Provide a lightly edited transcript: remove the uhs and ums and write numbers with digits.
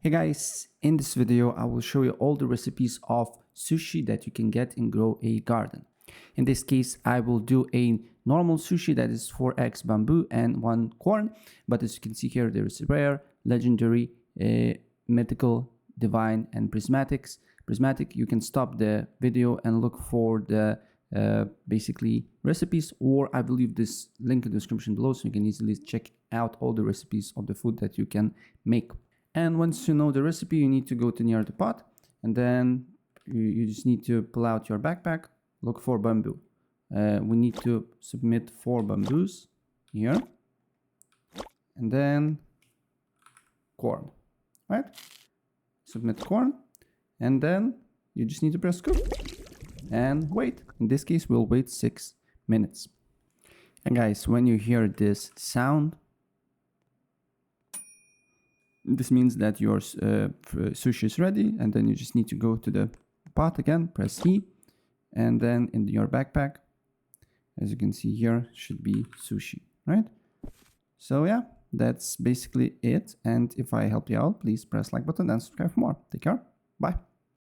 Hey guys, in this video I will show you all the recipes of sushi that you can get in Grow a Garden. In this case I will do a normal sushi that is 4 eggs bamboo and 1 corn, but as you can see here there is rare, legendary, mythical, divine and prismatic. You can stop the video and look for the basically recipes, or I will leave this link in the description below so you can easily check out all the recipes of the food that you can make. And once you know the recipe, you need to go to near the pot, and then you just need to pull out your backpack, look for bamboo. We need to submit 4 bamboos here, and then corn, right? Submit corn, and then you just need to press cook and wait. In this case, we'll wait 6 minutes. And guys, when you hear this sound, this means that your sushi is ready, and then you just need to go to the pot again, press E, and then in your backpack, as you can see here, should be sushi, right? So yeah, that's basically it. And if I helped you out, please press like button and subscribe for more. Take care. Bye.